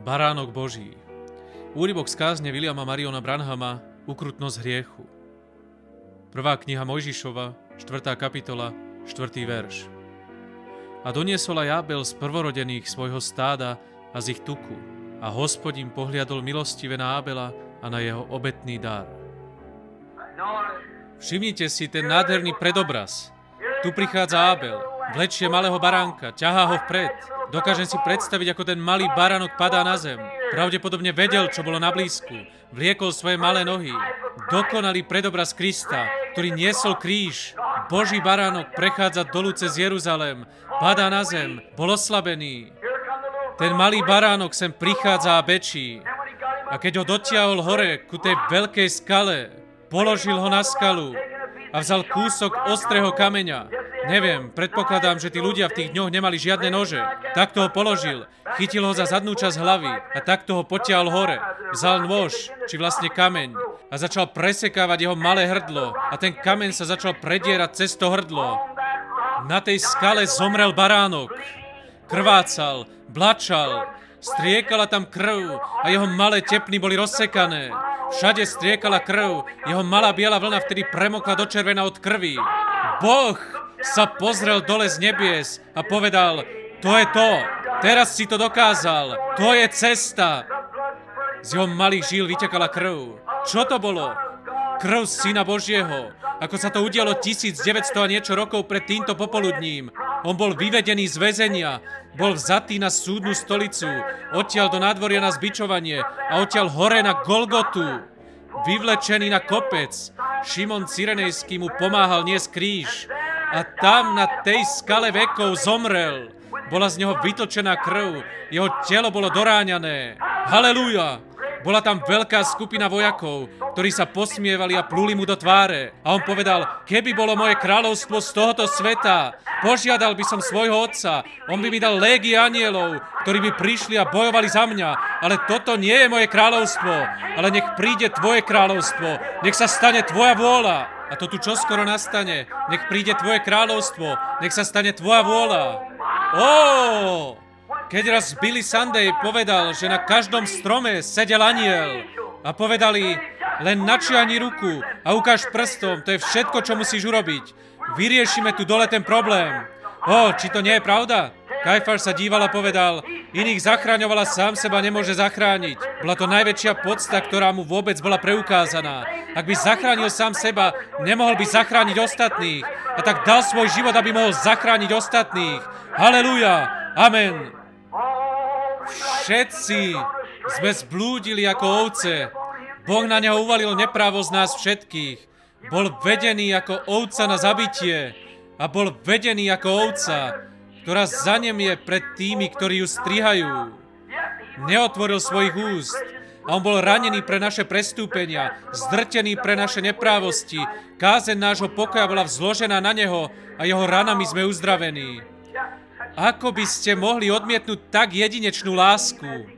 Baránok Boží. Úryvok z kázne Williama Mariona Branhama Ukrutnosť hriechu. Prvá kniha Mojžišova, 4. kapitola, 4. verš. A doniesol aj Abel z prvorodených svojho stáda a z ich tuku. A Hospodin pohliadol milostivé na Abela a na jeho obetný dar. Všimnite si ten nádherný predobraz. Tu prichádza Abel, vlečie malého baránka, ťahá ho vpred. Dokážem si predstaviť, ako ten malý baránok padá na zem. Pravdepodobne vedel, čo bolo na blízku. Vliekol svoje malé nohy. Dokonalý predobraz Krista, ktorý niesol kríž. Boží baránok prechádza dolu cez Jeruzalém. Padá na zem, bol oslabený. Ten malý baránok sem prichádza a bečí. A keď ho dotiahol hore ku tej veľkej skale, položil ho na skalu a vzal kúsok ostrého kameňa. Neviem, predpokladám, že tí ľudia v tých dňoch nemali žiadne nože. Takto ho položil, chytil ho za zadnú časť hlavy a takto ho potiahol hore. Vzal nôž, či vlastne kameň, a začal presekávať jeho malé hrdlo a ten kameň sa začal predierať cez to hrdlo. Na tej skale zomrel baránok. Krvácal, blačal, striekala tam krv a jeho malé tepny boli rozsekané. Všade striekala krv, jeho malá biela vlna vtedy premokla do červená od krvi. Boh sa pozrel dole z nebies a povedal, to je to, teraz si to dokázal, to je cesta. Z jeho malých žíl vytekala krv. Čo to bolo? Krv Syna Božieho. Ako sa to udialo 1900 a niečo rokov pred týmto popoludním. On bol vyvedený z väzenia, bol vzatý na súdnu stolicu, odtiaľ do nádvoria na zbičovanie a odtiaľ hore na Golgotu. Vyvlečený na kopec, Šimon Cyrenejský mu pomáhal niesť kríž a tam na tej skale vekov zomrel. Bola z neho vytlčená krv, jeho telo bolo doráňané. Halelúja! Bola tam veľká skupina vojakov, ktorí sa posmievali a plúli mu do tváre. A on povedal, keby bolo moje kráľovstvo z tohoto sveta, požiadal by som svojho otca, on by mi dal légie anielov, ktorí by prišli a bojovali za mňa. Ale toto nie je moje kráľovstvo, ale nech príde tvoje kráľovstvo, nech sa stane tvoja vôľa. A to tu čoskoro nastane, nech príde tvoje kráľovstvo, nech sa stane tvoja vôľa. Keď raz Billy Sunday povedal, že na každom strome sedel anjel a povedali, len načiahni ruku a ukáž prstom, to je všetko, čo musíš urobiť. Vyriešime tu dole ten problém. Či to nie je pravda? Kajfáš sa díval a povedal, iných zachraňovala, sám seba nemôže zachrániť. Bola to najväčšia podsta, ktorá mu vôbec bola preukázaná. Ak by zachránil sám seba, nemohol by zachrániť ostatných. A tak dal svoj život, aby mohol zachrániť ostatných. Halelúja! Amen! Všetci sme zblúdili ako ovce. Boh na neho uvalil neprávosť nás všetkých. Bol vedený ako ovca na zabitie a bol vedený ako ovca, ktorá zanemie pred tými, ktorí ju strihajú. Neotvoril svojich úst a on bol ranený pre naše prestúpenia, zdrtený pre naše neprávosti. Kázeň nášho pokoja bola vzložená na neho a jeho ranami sme uzdravení. Ako by ste mohli odmietnúť tak jedinečnú lásku?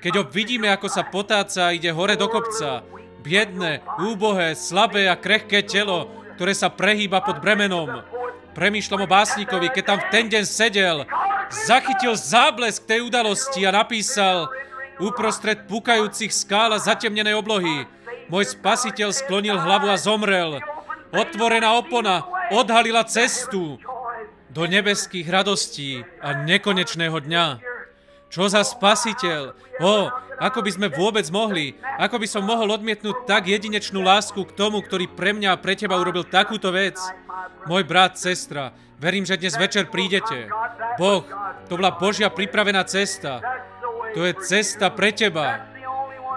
Keď ho vidíme, ako sa potáca a ide hore do kopca, biedné, úbohé, slabé a krehké telo, ktoré sa prehýba pod bremenom. Premýšľam o básnikovi, keď tam v ten deň sedel, zachytil záblesk tej udalosti a napísal uprostred púkajúcich skál a zatemnenej oblohy. Môj spasiteľ sklonil hlavu a zomrel. Otvorená opona odhalila cestu do nebeských radostí a nekonečného dňa. Čo za spasiteľ? Ako by sme vôbec mohli? Ako by som mohol odmietnúť tak jedinečnú lásku k tomu, ktorý pre mňa a pre teba urobil takúto vec? Môj brat, sestra, verím, že dnes večer prídete. Boh, to bola Božia pripravená cesta. To je cesta pre teba.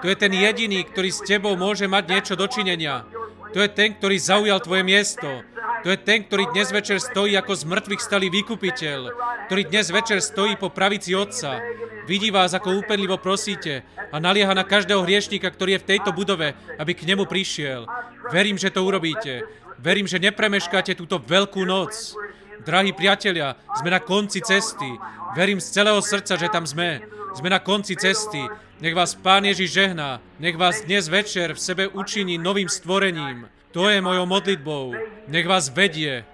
To je ten jediný, ktorý s tebou môže mať niečo dočinenia. To je ten, ktorý zaujal tvoje miesto. To je ten, ktorý dnes večer stojí ako z mŕtvych stalý vykupiteľ, ktorý dnes večer stojí po pravici Otca. Vidí vás, ako úpenlivo prosíte a nalieha na každého hriešníka, ktorý je v tejto budove, aby k nemu prišiel. Verím, že to urobíte. Verím, že nepremeškáte túto veľkú noc. Drahí priatelia, sme na konci cesty. Verím z celého srdca, že tam sme. Sme na konci cesty. Nech vás Pán Ježiš žehná. Nech vás dnes večer v sebe učiní novým stvorením. To je mojou modlitbou. Nech vás vedie